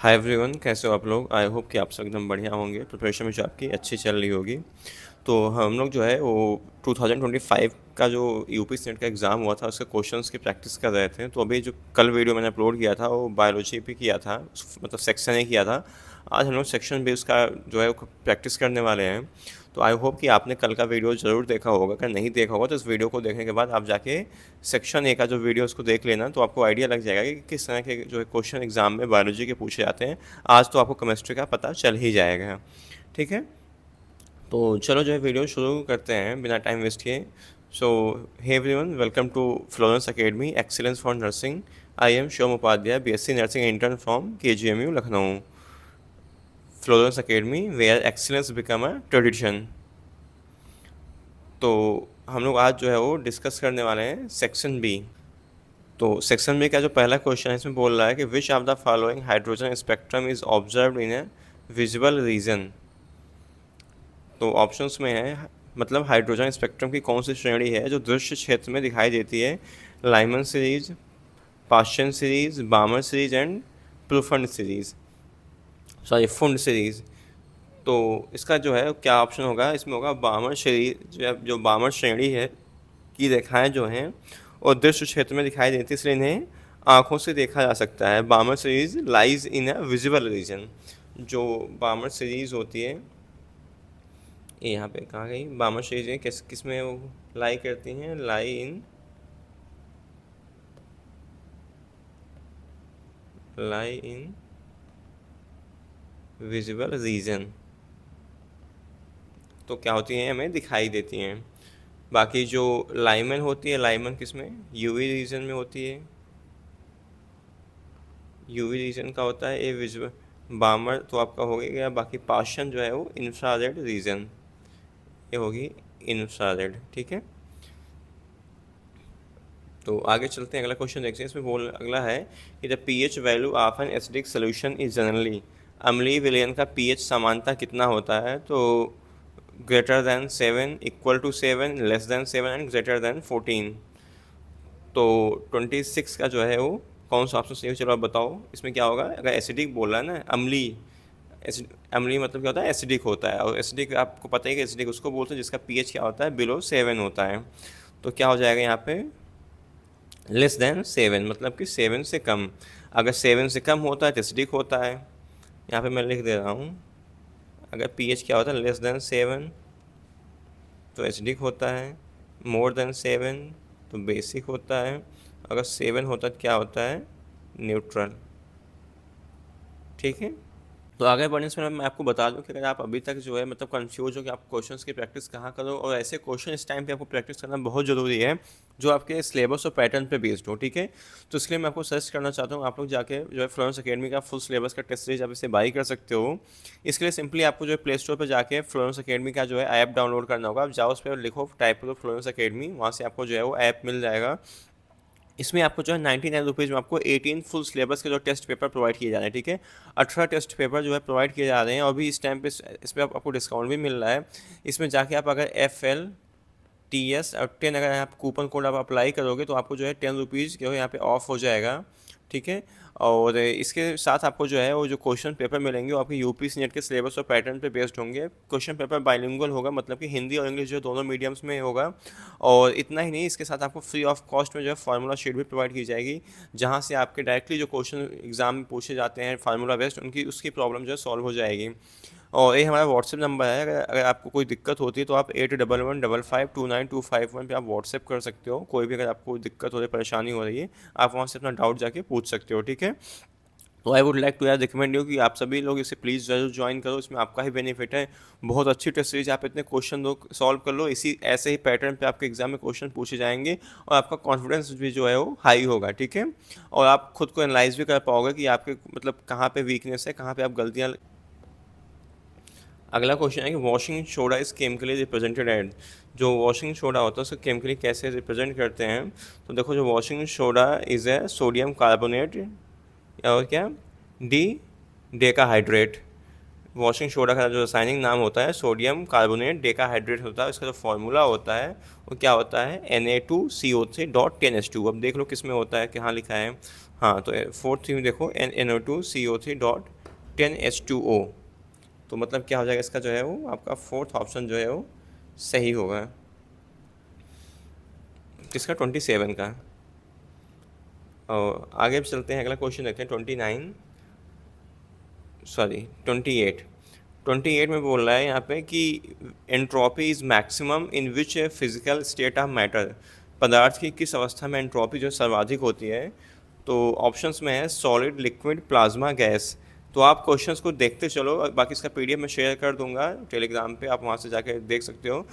Hi everyone, कैसे हो आप लोग। आई होप कि आप सब एकदम बढ़िया होंगे। प्रिपरेशन भी जो आपकी अच्छी चल रही होगी। तो हम लोग जो है वो 2025 का जो यूपी सेनेट का एग्ज़ाम हुआ था उसके क्वेश्चंस की प्रैक्टिस कर रहे थे। तो अभी जो कल वीडियो मैंने अपलोड किया था वो बायोलॉजी पे किया था, मतलब सेक्शन ए किया था। आज हम लोग सेक्शन बी उसका जो है वो प्रैक्टिस करने वाले हैं। तो आई होप कि आपने कल का वीडियो ज़रूर देखा होगा। अगर नहीं देखा होगा तो इस वीडियो को देखने के बाद आप जाके सेक्शन ए का जो वीडियो उसको देख लेना, तो आपको आइडिया लग जाएगा कि किस तरह के जो है क्वेश्चन एग्जाम में बायोलॉजी के पूछे जाते हैं। आज तो आपको केमिस्ट्री का पता चल ही जाएगा। ठीक है, तो चलो जो है वीडियो शुरू करते हैं बिना टाइम वेस्ट किए। So hey everyone, welcome to Florence academy excellence for nursing. I am Shivam Upadhyay, BSc nursing intern from KGMU Lucknow. Florence academy where excellence become a tradition. तो हम लोग आज जो है वो डिस्कस करने वाले हैं सेक्शन बी। तो सेक्शन बी का जो पहला क्वेश्चन है इसमें बोल रहा है कि which of the following hydrogen spectrum is observed in A visible region. तो ऑप्शंस में है, मतलब हाइड्रोजन स्पेक्ट्रम की कौन सी श्रेणी है जो दृश्य क्षेत्र में दिखाई देती है। Lyman series, Paschen series, Balmer series and Pfund series, sorry Pfund series. तो इसका जो है क्या ऑप्शन होगा, इसमें होगा बामर सीरीज। जो बामर श्रेणी है की रेखाएं जो हैं और दृश्य क्षेत्र में दिखाई देती है, इसलिए इन्हें आँखों से देखा जा सकता है। बामर series lies in a visible region. जो बामर सीरीज होती है, ये यहाँ पे कहाँ गई बामर सीरीज, किस में वो लाई करती हैं, लाई इन विजिबल रीजन। तो क्या होती हैं, हमें दिखाई देती हैं। बाकी जो लाइमन होती है, लाइमन किस में, यूवी रीजन में होती है। यूवी रीजन का होता है ये विजुअल। बामर तो आपका हो गया। बाकी पाशन जो है वो इंफ्रारेड रीजन, ये होगी इंफ्रारेड। ठीक है, तो आगे चलते हैं, अगला क्वेश्चन देखते हैं। इसमें बोल अगला है कि the pH value of an acidic solution is generally. अम्लीय विलयन का पीएच समानता कितना होता है। तो greater than 7, equal to 7, less than 7 and greater than 14। तो 26 का जो है वो कौन सा ऑप्शन सही हो, चलो आप बताओ। इसमें क्या होगा, अगर एसिडिक बोल रहा है ना, अम्लीय। अम्लीय मतलब क्या होता है, एसिडिक होता है। और एसिडिक आपको पता ही कि एसिडिक उसको बोलते हैं जिसका पीएच क्या होता है, बिलो 7 होता है। तो क्या हो जाएगा यहाँ पे, लेस देन 7, मतलब कि 7 से कम। अगर 7 से कम होता है तो एसिडिक होता है। यहाँ पे मैं लिख दे रहा हूँ, अगर पीएच क्या होता है, लेस देन 7 तो एसिडिक होता है, मोर देन 7 तो बेसिक होता है, अगर 7 होता है तो क्या होता है, न्यूट्रल। ठीक है, तो आगे बढ़ने से पहले मैं आपको बता दूं कि अगर आप अभी तक जो है मतलब कंफ्यूज हो कि आप क्वेश्चंस की प्रैक्टिस कहाँ करो, और ऐसे क्वेश्चन इस टाइम पे आपको प्रैक्टिस करना बहुत ज़रूरी है जो आपके सिलेबस और पैटर्न पे बेस्ड हो। ठीक है, तो इसलिए मैं आपको सजेस्ट करना चाहता हूँ, आप लोग जाके जो है फ्लोरेंस अकेडमी का फुल सिलेबस का टेस्ट सीरीज आप इसे बाई कर सकते हो। इसके लिए सिंपली आपको जो है प्ले स्टोर पर जाके फ्लोरेंस अकेडमी का जो है ऐप डाउनलोड करना होगा। आप जाओ उस पर लिखो, टाइप करो फ्लोरेंस अकेडमी, वहाँ से आपको जो है वो ऐप मिल जाएगा। इसमें आपको जो है 99 रुपीज़ में आपको 18 फुल सिलेबस के जो टेस्ट पेपर प्रोवाइड किए जा रहे हैं। ठीक है, 18 टेस्ट पेपर जो है प्रोवाइड किए जा रहे हैं, और भी इस टाइम पे इस पर आपको डिस्काउंट भी मिल रहा है। इसमें जाके आप अगर FLTS और 10 अगर आप कूपन कोड आप अप्लाई करोगे तो आपको जो है 10 रुपीज़ जो है यहाँ पे ऑफ हो जाएगा। ठीक है, और इसके साथ आपको जो है वो जो क्वेश्चन पेपर मिलेंगे वो आपके यूपी सीनेट के सिलेबस और पैटर्न पे बेस्ड होंगे। क्वेश्चन पेपर बाइलिंगुअल होगा, मतलब कि हिंदी और इंग्लिश जो दोनों मीडियम्स में होगा। और इतना ही नहीं, इसके साथ आपको फ्री ऑफ कॉस्ट में जो है फार्मूला शीट भी प्रोवाइड की जाएगी, जहाँ से आपके डायरेक्टली जो क्वेश्चन एग्जाम में पूछे जाते हैं फार्मूला बेस्ड, उनकी उसकी प्रॉब्लम जो है सॉल्व हो जाएगी। और ये हमारा व्हाट्सएप नंबर है, अगर आपको कोई दिक्कत होती है तो आप 8115529251 पे आप व्हाट्सएप कर सकते हो। कोई भी अगर आपको दिक्कत हो रही है, परेशानी हो रही है, आप वहाँ से अपना डाउट जाके पूछ सकते हो। ठीक है, तो आई वुड लाइक टू यार रिकमेंड यू कि आप सभी लोग इसे प्लीज़ ज़रूर ज्वाइन करो, इसमें आपका ही बेनिफिट है। बहुत अच्छी टेस्ट सीरीज, आप इतने क्वेश्चन दो सॉल्व कर लो, इसी ऐसे ही पैटर्न पे आपके एग्जाम में क्वेश्चन पूछे जाएंगे और आपका कॉन्फिडेंस भी जो है वो हाई होगा। ठीक है, और आप खुद को एनालाइज भी कर पाओगे कि आपके मतलब कहाँ पे वीकनेस है, कहाँ पे आप गलतियाँ। अगला क्वेश्चन है कि washing soda is chemically represented at. जो वॉशिंग सोडा होता है उसको केमिकली कैसे रिप्रेजेंट करते हैं। तो देखो, जो वॉशिंग सोडा इज़ है सोडियम कार्बोनेट और क्या, डी डेकाहाइड्रेट। वॉशिंग सोडा का जो रासायनिक नाम होता है सोडियम कार्बोनेट डेकाहाइड्रेट होता है, इसका जो फॉर्मूला होता है वो क्या होता है Na2CO3.10H2। अब देख लो किस में होता है, कहाँ लिखा है। हाँ, तो फोर्थ थी देखो Na2CO3.10H2O। तो मतलब क्या हो जाएगा इसका जो है वो आपका फोर्थ ऑप्शन जो है वो सही होगा, किसका 27 का। और आगे भी चलते हैं, अगला क्वेश्चन देखते हैं 28। 28 में बोल रहा है यहाँ पे कि entropy is maximum in which physical state of matter. पदार्थ की किस अवस्था में एंट्रोपी जो सर्वाधिक होती है। तो ऑप्शंस में है सॉलिड, लिक्विड, प्लाज्मा, गैस। तो आप क्वेश्चंस को देखते चलो, बाकी इसका पीडीएफ में शेयर कर दूंगा टेलीग्राम पे, आप वहाँ से जाके देख सकते हो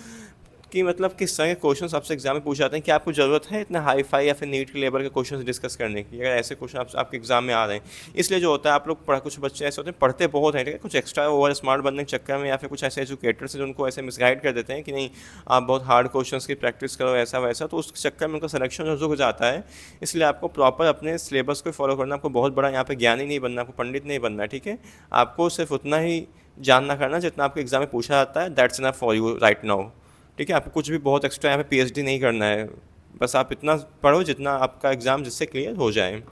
कि मतलब किस तरह के क्वेश्चंस आपसे एग्जाम में पूछे जाते हैं। कि आपको ज़रूरत है इतना हाई फाई या फिर नीट के लेवल के क्वेश्चंस डिस्कस करने की, अगर ऐसे क्वेश्चन आपके एग्जाम में आ रहे हैं। इसलिए जो होता है आप लोग कुछ बच्चे ऐसे होते हैं पढ़ते बहुत हैं, ठीक है, कुछ एक्स्ट्रा ओवर स्मार्ट बनने के चक्कर में या फिर कुछ ऐसे एजुकेटर्स हैं जो उनको ऐसे मिसगाइड कर देते हैं कि नहीं आप बहुत हार्ड क्वेश्चंस की प्रैक्टिस करो ऐसा वैसा, तो उस चक्कर में उनका सिलेक्शन जो रुक जाता है। इसलिए आपको प्रॉपर अपने सिलेबस को फॉलो करना, आपको बहुत बड़ा यहाँ पे ज्ञानी नहीं बनना, आपको पंडित नहीं बनना है, ठीक है। आपको सिर्फ उतना ही जानना करना जितना आपके एग्जाम में पूछा जाता है, that's enough for you right now. ठीक है, आपको कुछ भी बहुत एक्स्ट्रा यहाँ पे पीएचडी नहीं करना है, बस आप इतना पढ़ो जितना आपका एग्ज़ाम जिससे क्लियर हो जाए।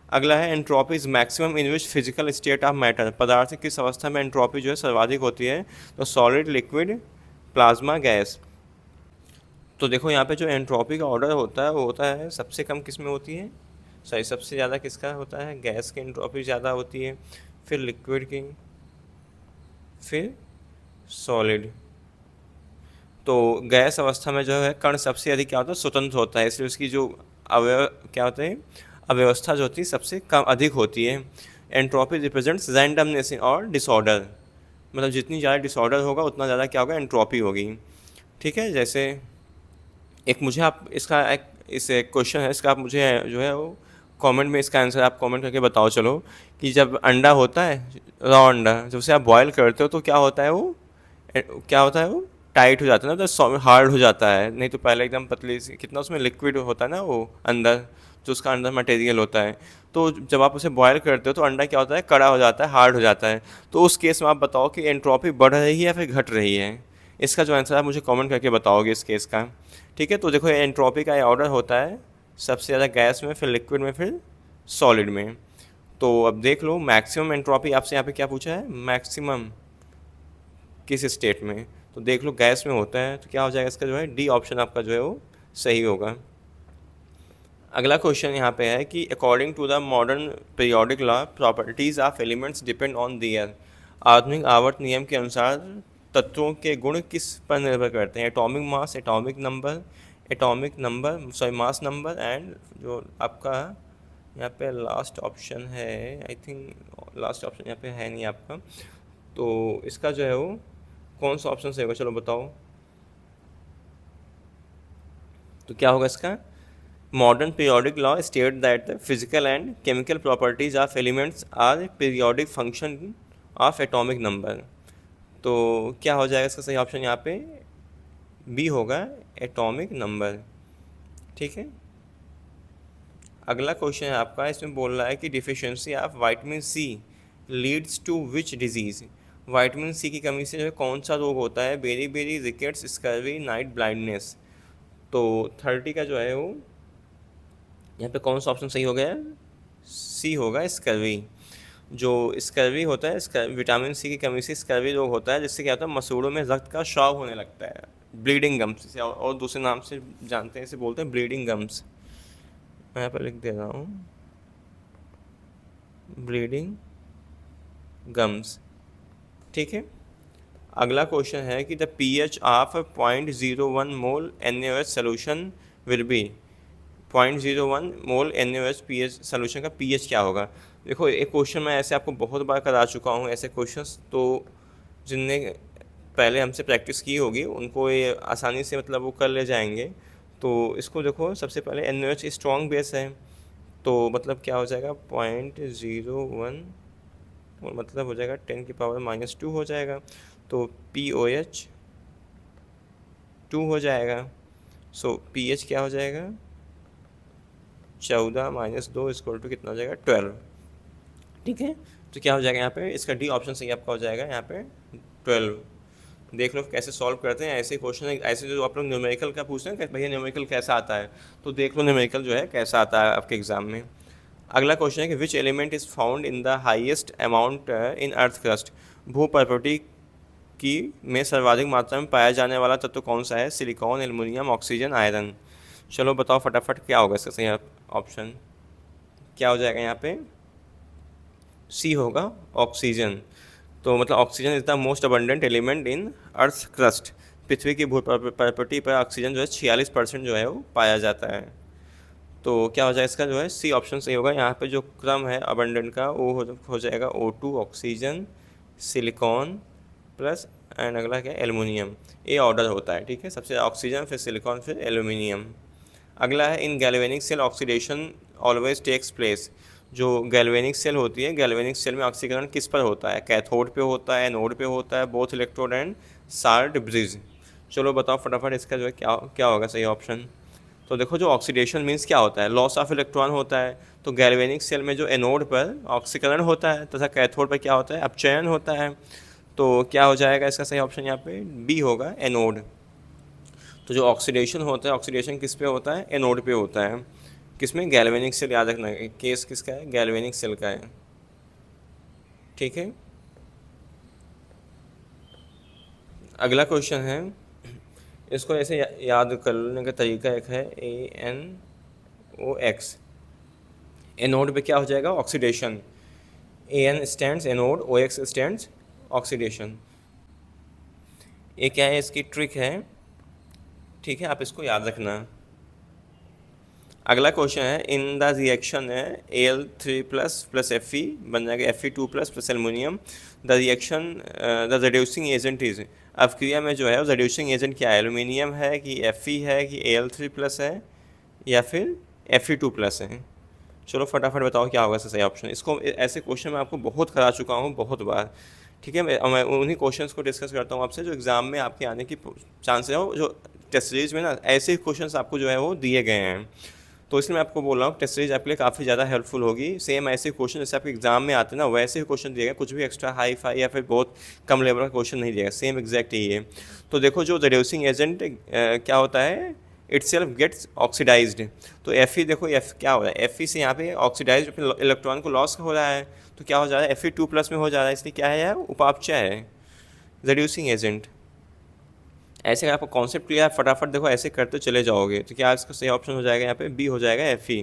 अगला है entropy is maximum in which physical state of matter. पदार्थ की किस अवस्था में एंट्रोपी जो है सर्वाधिक होती है। तो सॉलिड, लिक्विड, प्लाज्मा, गैस। तो देखो यहाँ पे जो एंट्रोपी का ऑर्डर होता है वो होता है सबसे कम किस में होती है, सॉरी सबसे ज़्यादा किसका होता है, गैस की एंट्रोपी ज़्यादा होती है, फिर लिक्विड की, फिर सॉलिड। तो गैस अवस्था में जो है कण सबसे अधिक क्या होता है, स्वतंत्र होता है, इसलिए उसकी जो क्या होते हैं अव्यवस्था जो होती है सबसे कम अधिक होती है। एंट्रोपी रिप्रेजेंट्स रैंडमनेस और डिसऑर्डर, मतलब जितनी ज़्यादा डिसऑर्डर होगा उतना ज़्यादा क्या होगा, एंट्रोपी होगी। ठीक है, जैसे एक मुझे आप इसका एक इस क्वेश्चन है, इसका आप मुझे जो है वो कमेंट में इसका आंसर आप कमेंट करके बताओ चलो, कि जब अंडा होता है रॉ अंडा, जब उसे आप बॉयल करते हो तो क्या होता है वो, क्या होता है वो टाइट हो जाता है ना, तो हार्ड हो जाता है। नहीं तो पहले एकदम पतली सी, कितना उसमें लिक्विड होता है ना वो अंदर, जो उसका अंदर मटेरियल होता है। तो जब आप उसे बॉयल करते हो तो अंडा क्या होता है, कड़ा हो जाता है, हार्ड हो जाता है। तो उस केस में आप बताओ कि एंट्रोपी बढ़ रही है या फिर घट रही है। इसका जो आंसर आप मुझे कमेंट करके बताओगे इस केस का। ठीक है, तो देखो एंट्रोपी का ऑर्डर होता है सबसे ज़्यादा गैस में, फिर लिक्विड में, फिर सॉलिड में। तो अब देख लो मैक्सिमम एंट्रोपी आपसे यहाँ पे क्या पूछा है, मैक्सिमम किस स्टेट में। तो देख लो गैस में होता है, तो क्या हो जाएगा इसका जो है डी ऑप्शन आपका जो है वो सही होगा। अगला क्वेश्चन यहाँ पे है कि according to the modern periodic law properties of elements depend on their. आधुनिक आवर्त नियम के अनुसार तत्वों के गुण किस पर निर्भर करते हैं, atomic mass, atomic number sorry mass number, and जो आपका यहाँ पे लास्ट ऑप्शन है, आई थिंक लास्ट ऑप्शन यहाँ पे है नहीं आपका, तो इसका जो है वो कौन सा ऑप्शन सही होगा, चलो बताओ। तो क्या होगा इसका, modern periodic law state that the physical and chemical properties of elements are periodic function of atomic number. तो क्या हो जाएगा इसका सही ऑप्शन यहाँ पे बी होगा, एटॉमिक नंबर। ठीक है, अगला क्वेश्चन है आपका, इसमें बोल रहा है कि deficiency of vitamin C leads to which disease. Vitamin C की कमी से जो है कौन सा रोग होता है, beriberi, rickets, scurvy, night blindness. तो 30 का जो है वो यहाँ पे कौन सा ऑप्शन सही हो गया, सी होगा, स्कर्वी। जो स्कर्वी होता है, विटामिन सी की कमी से स्कर्वी रोग होता है, जिससे क्या होता है मसूड़ों में रक्त का स्राव होने लगता है, ब्लीडिंग गम्स इसे और दूसरे नाम से जानते हैं, इसे बोलते हैं ब्लीडिंग गम्स। मैं यहाँ पर लिख दे रहा हूँ, ब्लीडिंग गम्स। ठीक है, अगला क्वेश्चन है कि the pH of 0.01 mole NaOH solution will be. 0.01 mole NaOH pH solution का pH क्या होगा। देखो एक क्वेश्चन मैं ऐसे आपको बहुत बार करा चुका हूँ ऐसे क्वेश्चंस, तो जिनने पहले हमसे प्रैक्टिस की होगी उनको ये आसानी से मतलब वो कर ले जाएंगे। तो इसको देखो सबसे पहले NaOH स्ट्रॉन्ग बेस है, तो मतलब क्या हो जाएगा 0.01 और मतलब हो जाएगा 10 की पावर -2 हो जाएगा, तो POH 2 हो जाएगा। सो pH क्या हो जाएगा 14 -2 इक्वल टू कितना हो जाएगा 12। ठीक है, तो क्या हो जाएगा यहाँ पे, इसका डी ऑप्शन सही आपका हो जाएगा यहाँ पे 12। देख लो कैसे सॉल्व करते हैं ऐसे क्वेश्चन, ऐसे जो आप लोग न्यूमेरिकल का पूछ रहे हैं कि भैया न्यूमेरिकल कैसा आता है, तो देख लो न्यूमेरिकल जो है कैसा आता है आपके एग्जाम में। अगला क्वेश्चन है कि which element is found in the highest amount in earth crust. भू प्रॉपर्टी की में सर्वाधिक मात्रा में पाया जाने वाला तत्व कौन सा है, सिलिकॉन, एल्युमिनियम, ऑक्सीजन, आयरन। चलो बताओ फटाफट क्या होगा इसका सही ऑप्शन, क्या हो जाएगा यहाँ पे, सी होगा ऑक्सीजन। तो मतलब oxygen is the most abundant element in earth crust. पृथ्वी की भू प्रॉपर्टी पर ऑक्सीजन जो है 46% जो है वो पाया जाता है। तो क्या हो जाएगा इसका जो है सी ऑप्शन सही होगा। यहाँ पे जो क्रम है अबंडेंट का वो हो जाएगा O2 oxygen, silicon plus and अगला क्या है एल्युमिनियम, ये ऑर्डर होता है। ठीक है, सबसे ऑक्सीजन फिर सिलिकॉन फिर एल्युमिनियम। अगला है in galvanic cell oxidation always takes place. जो गैल्वेनिक सेल होती है, गैल्वेनिक सेल में ऑक्सीकरण किस पर होता है, कैथोड पे होता है, एनोड पे होता है, both electrode and salt bridge. चलो बताओ फटाफट इसका जो है क्या क्या होगा सही ऑप्शन। तो देखो जो ऑक्सीडेशन मीन्स क्या होता है, लॉस ऑफ इलेक्ट्रॉन होता है। तो गैल्वेनिक सेल में जो एनोड पर ऑक्सीकरण होता है तथा कैथोड पर क्या होता है, अपचयन होता है। तो क्या हो जाएगा इसका सही ऑप्शन यहाँ पे बी होगा एनोड। तो जो ऑक्सीडेशन होता है, ऑक्सीडेशन किस पे होता है, एनोड पे होता है। किसमें, गैल्वेनिक सेल, याद रखना केस किसका है, गैल्वेनिक सेल का है। ठीक है, अगला क्वेश्चन है, इसको ऐसे याद करने का तरीका एक है ANOX। एनोड पे क्या हो जाएगा oxidation, AN stands anode, OX stands oxidation. ये क्या है, इसकी ट्रिक है। ठीक है, आप इसको याद रखना। अगला क्वेश्चन है इन द रिएक्शन है Al3 प्लस Fe बन जाएगा Fe2 plus aluminium. The reaction the reducing agent is. अब क्रिया में जो है रिड्यूसिंग एजेंट क्या है, एल्युमिनियम है कि Fe है कि Al3 प्लस है या फिर Fe2 प्लस है। चलो फटाफट बताओ क्या होगा सही ऑप्शन। इसको ऐसे क्वेश्चन मैं आपको बहुत करा चुका हूँ बहुत बार। ठीक है, मैं उन्हीं क्वेश्चंस को डिस्कस करता हूँ आपसे जो एग्ज़ाम में आपके आने की चांसेस हो, जो टेस्ट सीरीज में ना ऐसे क्वेश्चंस आपको जो है वो दिए गए हैं। तो इसलिए मैं आपको बोल रहा हूँ टेस्ट सीरीज आपके लिए काफ़ी ज़्यादा हेल्पफुल होगी। सेम ऐसे क्वेश्चन जैसे आपके एग्जाम में आते हैं ना वैसे ही क्वेश्चन दिए गए, कुछ भी एक्स्ट्रा हाई फाई या फिर बहुत कम लेवल का क्वेश्चन नहीं दिया गया, सेम एग्जैक्ट यही है। तो देखो जो रिड्यूसिंग एजेंट क्या होता है, इट सेल्फ गेट्स ऑक्सीडाइज्ड। तो Fe देखो एफ क्या हो रहा है, Fe से यहाँ पे ऑक्सीडाइज इलेक्ट्रॉन को लॉस हो रहा है, तो क्या हो जा रहा है Fe2 प्लस में हो जा रहा है, इसलिए क्या है यार उपापचय है, रिड्यूसिंग एजेंट। ऐसे अगर आपको कॉन्सेप्ट क्लियर है फटाफट देखो ऐसे करते चले जाओगे, तो क्या इसका सही ऑप्शन हो जाएगा यहाँ पे बी हो जाएगा Fe।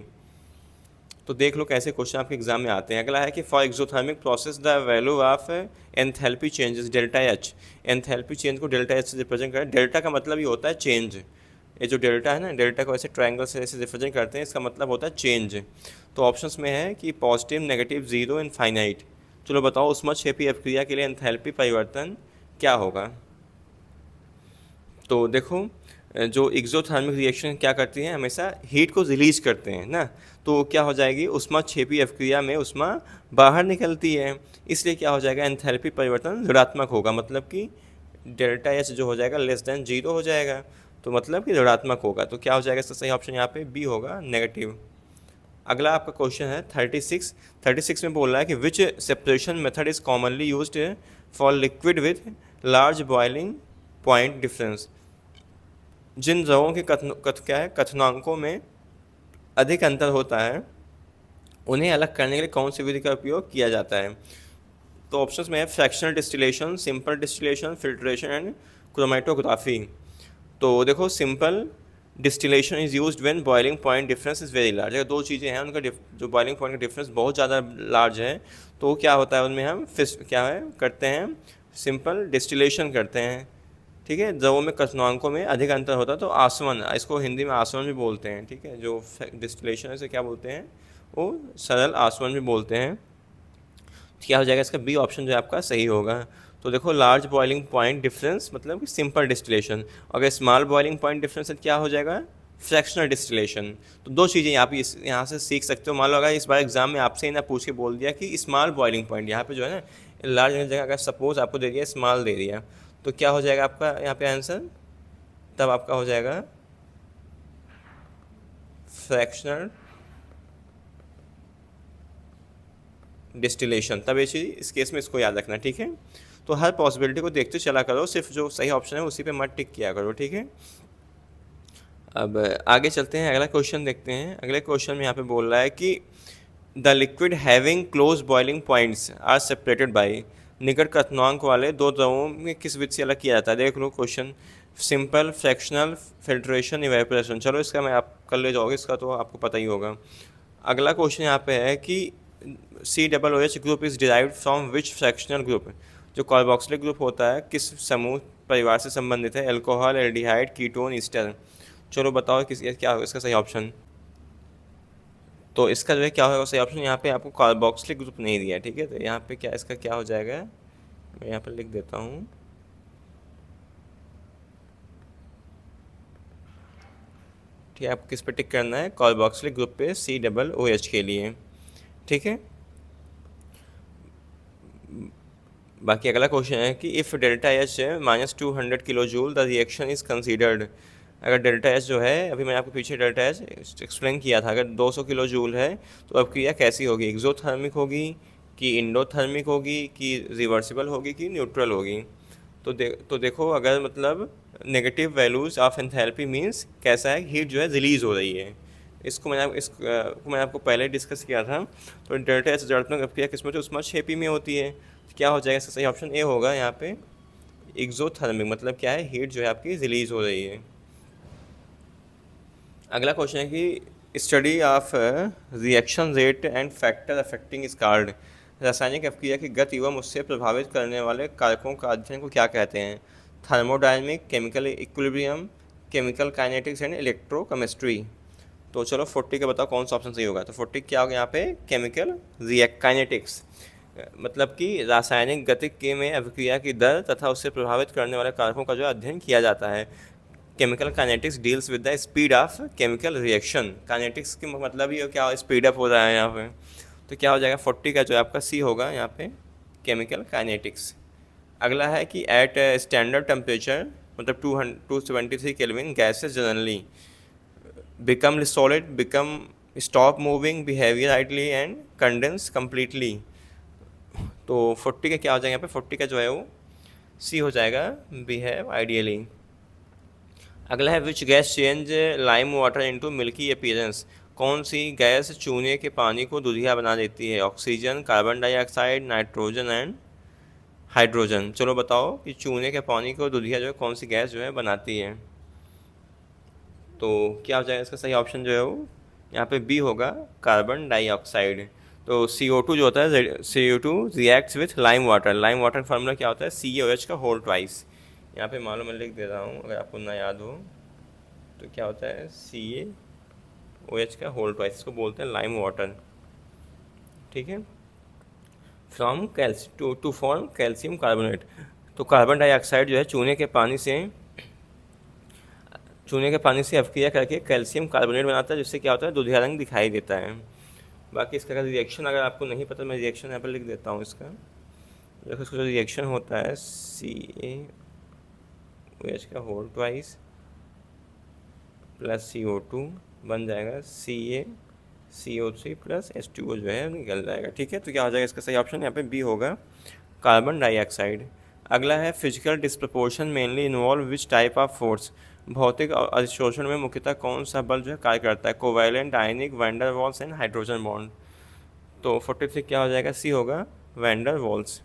तो देख लो कैसे क्वेश्चन आपके एग्जाम में आते हैं। अगला है कि for exothermic process the value of enthalpy changes delta H. Enthalpy change को डेल्टा एच से रिप्रेजेंट करें। डेल्टा का मतलब ये होता है चेंज, ये जो डेल्टा है ना, डेल्टा को ऐसे ट्रायंगल से ऐसे रिप्रेजेंट करते हैं, इसका मतलब होता है चेंज। तो ऑप्शंस में है कि पॉजिटिव, नेगेटिव, जीरो, इनफाइनाइट। चलो बताओ उष्माक्षेपी अपक्रिया के लिए एंथैल्पी परिवर्तन क्या होगा। तो देखो जो एक्सोथर्मिक रिएक्शन क्या करती हैं, हमेशा हीट को रिलीज करते हैं ना, तो क्या हो जाएगी उष्माक्षेपी अपक्रिया में उष्मा बाहर निकलती है, इसलिए क्या हो जाएगा एंथैल्पी परिवर्तन ऋणात्मक होगा, मतलब कि डेल्टा एच जो हो जाएगा लेस देन जीरो हो जाएगा, तो मतलब कि ऋणात्मक होगा। तो क्या हो जाएगा इसका सही ऑप्शन यहाँ पे बी होगा नेगेटिव। अगला आपका क्वेश्चन है 36 में बोल रहा है कि which separation method is commonly used for liquid with large boiling point difference. जिन द्रवों के क्या है कथनांकों में अधिक अंतर होता है उन्हें अलग करने के लिए कौन सी विधि का उपयोग किया जाता है। तो ऑप्शंस में है fractional distillation, simple distillation, filtration and chromatography. तो देखो simple distillation is used when boiling point difference is very large. अगर दो चीज़ें हैं उनका जो बॉइलिंग पॉइंट का डिफरेंस बहुत ज़्यादा लार्ज है तो क्या होता है उनमें हम क्या है करते हैं, सिंपल डिस्टिलेशन करते हैं। ठीक है, द्रवों में कथनांकों में अधिक अंतर होता है तो आसवन, इसको हिंदी में आसवन भी बोलते हैं। ठीक है, जो डिस्टिलेशन है इसे क्या बोलते हैं, वो सरल आसवन भी बोलते हैं। क्या हो जाएगा इसका बी ऑप्शन जो है आपका सही होगा। तो देखो लार्ज बॉइलिंग पॉइंट डिफरेंस मतलब कि सिंपल डिस्टिलेशन, अगर स्मॉल बॉइलिंग पॉइंट डिफरेंस क्या हो जाएगा फ्रैक्शनल डिस्टिलेशन। तो दो चीज़ें यहाँ से सीख सकते हो। मान लो अगर इस बार एग्जाम में आपसे ही ना पूछ के बोल दिया कि स्मॉल बॉइलिंग पॉइंट, यहाँ पे जो है ना लार्ज जगह अगर सपोज आपको दे दिया स्मॉल दे दिया, तो क्या हो जाएगा आपका यहाँ पे आंसर, तब आपका हो जाएगा फ्रैक्शनल डिस्टिलेशन, तब ये चीज़ इस केस में इसको याद रखना, ठीक है। तो हर पॉसिबिलिटी को देखते चला करो, सिर्फ जो सही ऑप्शन है उसी पे मत टिक किया करो, ठीक है। अब आगे चलते हैं, अगला क्वेश्चन देखते हैं। अगले क्वेश्चन में यहाँ पे बोल रहा है कि the liquid having close boiling points are separated by, निकट क्वथनांक वाले दो द्रवों में किस विधि से अलग किया जाता है। देख लो question, simple, fractional, filtration, evaporation. चलो इसका मैं आप कर ले जाओगे, इसका तो आपको पता ही होगा। अगला क्वेश्चन यहाँ पे है कि COOH group is derived from which fractional group, जो कार्बोक्सिलिक ग्रुप होता है किस समूह परिवार से संबंधित है, एल्कोहल, एल्डिहाइड, कीटोन, ईस्टर। चलो बताओ किस क्या होगा इसका सही ऑप्शन। तो इसका जो है क्या होगा सही ऑप्शन, यहाँ पे आपको कार्बोक्सिलिक ग्रुप नहीं दिया, ठीक है। तो यहाँ पे क्या इसका क्या हो जाएगा, मैं यहाँ पे लिख देता हूँ। ठीक है, आपको किस पे टिक करना है, कार्बोक्सिलिक ग्रुप पे COOH के लिए, ठीक है। बाकी अगला क्वेश्चन है कि इफ़ डेल्टा एच है -200 kilo joule the reaction is considered. अगर डेल्टा एच जो है, अभी मैंने आपको पीछे डेल्टा एच एक्सप्लेन किया था, अगर 200 किलो जूल है तो अब क्रिया कैसी होगी, एक्सोथर्मिक होगी कि इंडोथर्मिक होगी कि रिवर्सिबल होगी कि न्यूट्रल होगी। तो देखो, अगर मतलब negative values of enthalpy means कैसा है, हीट जो है रिलीज़ हो रही है। इसको मैंने आपको पहले डिस्कस किया था। तो डेल्टा एच जड़त्मक अपक्रिया किस में होती है, उसमें 6P में होती है। तो क्या हो जाएगा इसका सही ऑप्शन ए होगा यहाँ पे, एक्सोथर्मिक, मतलब क्या है, हीट जो है आपकी रिलीज़ हो रही है। अगला क्वेश्चन है कि study of reaction rate and factor affecting scared, रासायनिक अपक्रिया की गति एवं उससे प्रभावित करने वाले कारकों का अध्ययन को क्या कहते हैं। Thermodynamic, chemical equilibrium, chemical kinetics and electrochemistry. तो चलो 40 का बताओ कौन सा ऑप्शन सही होगा। तो 40 क्या होगा यहाँ पे, केमिकल काइनेटिक्स, मतलब कि रासायनिक गतिकी में अभिक्रिया की दर तथा उससे प्रभावित करने वाले कारकों का जो अध्ययन किया जाता है। Chemical kinetics deals with the speed of chemical reaction. Kinetics की मतलब ही क्या, स्पीड अप हो रहा है यहाँ पे। तो क्या हो जाएगा 40 का जो आपका सी होगा यहाँ पे, केमिकल काइनेटिक्स। अगला है कि एट स्टैंडर्ड टेम्परेचर, मतलब 273 kelvin, gases generally become solid, become stop moving, behavior ideally and condense completely। तो 40 का क्या हो जाएगा यहाँ पे, 40 का जो है वो सी हो जाएगा, बिहेव आइडियली। अगला है which gas change lime water into milky appearance, कौन सी गैस चूने के पानी को दूधिया बना देती है। Oxygen, carbon dioxide, nitrogen and hydrogen. चलो बताओ कि चूने के पानी को दूधिया जो है कौन सी गैस जो है बनाती है। तो क्या हो जाएगा इसका सही ऑप्शन जो है वो यहाँ पे बी होगा, कार्बन डाइऑक्साइड। तो CO2 जो होता है, CO2 reacts with lime water. Lime water formula क्या होता है, CaOH का होल ट्वाइस। यहाँ पे मालूम मैं लिख दे रहा हूँ, अगर आपको ना याद हो तो क्या होता है, CaOH का होल ट्वाइस, इसको बोलते हैं लाइम वाटर, ठीक है। From to form calcium carbonate. तो कार्बन डाइऑक्साइड जो है चूने के पानी से अपक्रिया करके कैल्शियम कार्बोनेट बनाता है, जिससे क्या होता है, दूधिया रंग दिखाई देता है। बाकी इसका अगर रिएक्शन अगर आपको नहीं पता, मैं रिएक्शन यहाँ पर लिख देता हूँ इसका। देखो इसका जो रिएक्शन होता है, CaOH का होल ट्वाइस प्लस CO2 बन जाएगा CaCO3 प्लस H2O जो है निकल जाएगा, ठीक है। तो क्या हो जाएगा इसका सही ऑप्शन यहाँ पे बी होगा, कार्बन डाइऑक्साइड। अगला है physical disproportion mainly involve which type of force, भौतिक अधिशोषण में मुख्यतः कौन सा बल जो है कार्य करता है। Covalent, ionic, van der Waals and hydrogen bond. तो 43 क्या हो जाएगा, सी होगा, वैन डर वाल्स।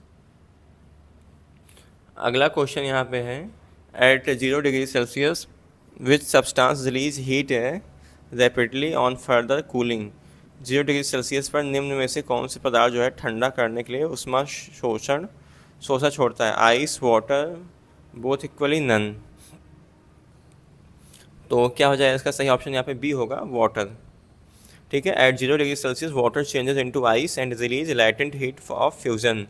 अगला क्वेश्चन यहाँ पे है, at 0 degree Celsius which substance release heat है rapidly on further cooling. 0 degree Celsius पर निम्न में से कौन से पदार्थ जो है ठंडा करने के लिए उष्मा शोषा छोड़ता है। Ice, water, both equally, none. तो क्या हो जाएगा इसका सही ऑप्शन यहाँ पे बी होगा, वाटर, ठीक है। At 0 degree Celsius water changes into ice and release latent heat of fusion.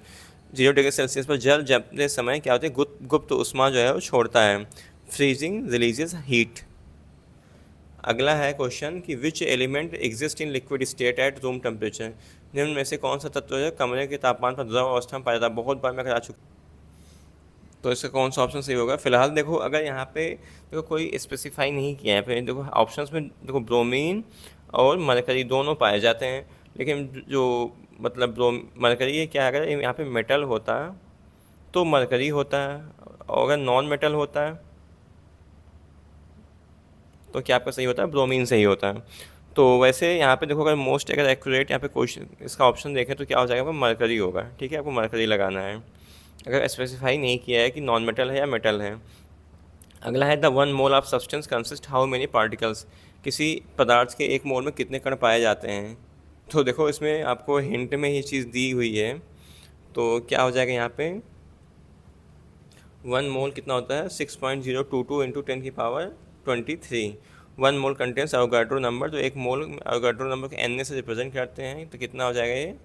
0 degree Celsius पर जल जमते समय क्या होता है, गुप्त उष्मा जो है वो छोड़ता है। Freezing releases heat. अगला है क्वेश्चन कि which element exist in liquid state at room temperature. निम्न में से कौन सा तत्व है कमरे के तापमान पर द्रव अवस्था में पाया जाता है। बहुत बार मैं करा चुका, तो इसका कौन सा ऑप्शन सही होगा। फिलहाल देखो, अगर यहाँ पे देखो कोई स्पेसिफाई नहीं किया है, फिर देखो ऑप्शंस में देखो ब्रोमीन और मरकरी दोनों पाए जाते हैं, लेकिन जो मतलब जो मरकरी है क्या, अगर यहाँ पे मेटल होता तो मरकरी होता है, और अगर नॉन मेटल होता है तो क्या आपका सही होता है, ब्रोमीन सही होता है। तो वैसे यहाँ पे देखो, अगर मोस्ट अगर एक्यूरेट यहाँ पे क्वेश्चन इसका ऑप्शन देखें तो क्या हो जाएगा, मरकरी होगा। ठीक है, आपको मरकरी लगाना है, अगर स्पेसिफाई नहीं किया है कि नॉन मेटल है या मेटल है। अगला है the one mole of substance consist how many particles, किसी पदार्थ के एक मोल में कितने कण पाए जाते हैं। तो देखो इसमें आपको हिंट में ये चीज़ दी हुई है, तो क्या हो जाएगा यहाँ पे, वन मोल कितना होता है, 6.022 into 10⁻23। One mole contains Avogadro number, तो एक मोल एवोगाड्रो नंबर को एन से रिप्रेजेंट करते हैं, तो कितना हो जाएगा ये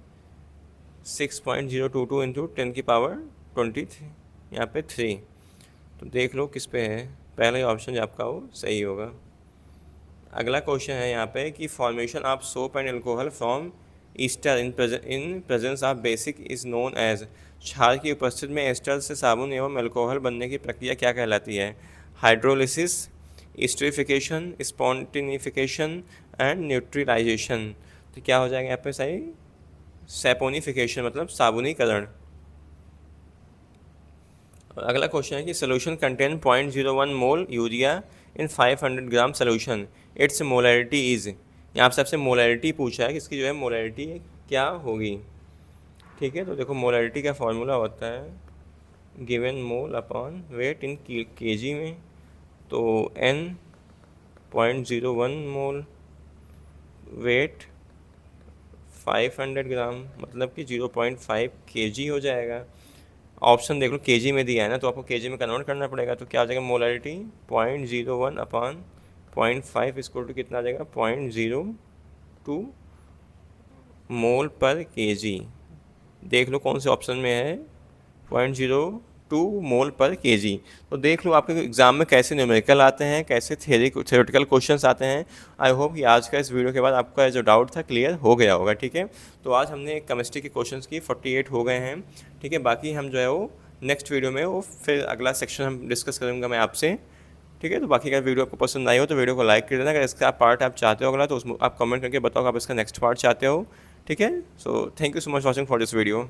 6.022 इंटू 10⁻23, यहाँ पे 3। तो देख लो किस पे है, पहला ही ऑप्शन जो आपका वो सही होगा। अगला क्वेश्चन है यहाँ पे कि formation of soap and alcohol from ester in presence of basic is known as, क्षार की उपस्थिति में एस्टर से साबुन एवं एल्कोहल बनने की प्रक्रिया क्या कहलाती है, हाइड्रोलिसिस, स्टरीफिकेशन, स्पॉन्टिनिफिकेशन एंड न्यूट्रलाइजेशन। तो क्या हो जाएगा यहाँ पे सही, सैपोनिफिकेशन मतलब साबुनीकरण। अगला क्वेश्चन है कि solution contain 0.01 mole urea in 500 gram solution, it's molarity is, यहाँ से आपसे मोलैरिटी पूछा है कि इसकी जो है मोलैरिटी क्या होगी। ठीक है, तो देखो मोलैरिटी का फॉर्मूला होता है गिवन मोल अपॉन वेट इन केजी में, तो n 0.01 मोल, वेट 500 ग्राम, मतलब कि 0.5 kg हो जाएगा। ऑप्शन देख लो केजी में दिया है ना, तो आपको केजी में कन्वर्ट करना पड़ेगा, तो क्या आ जाएगा मोलैरिटी 0.01 अपॉन 0.5 इसको टू कितना आ जाएगा 0.02 मोल पर केजी। देख लो कौन से ऑप्शन में है 0.02 मोल पर केजी। तो देख लो आपके एग्ज़ाम में कैसे न्यूमेरिकल आते हैं, कैसे थ्योरेटिकल क्वेश्चंस आते हैं। आई होप कि आज का इस वीडियो के बाद आपका जो डाउट था क्लियर हो गया होगा। ठीक है, तो आज हमने केमिस्ट्री के क्वेश्चंस की 48 हो गए हैं। ठीक है, बाकी हम जो है वो नेक्स्ट वीडियो में वो फिर अगला सेक्शन हम डिस्कस करूँगा मैं आपसे। ठीक है, तो बाकी अगर वीडियो आपको पसंद आई हो तो वीडियो को लाइक कर देना, अगर इसका पार्ट आप चाहते हो अगला तो उसमें आप कमेंट करके बताओ आप इसका नेक्स्ट पार्ट चाहते हो। ठीक है, so thank you so much watching for this video.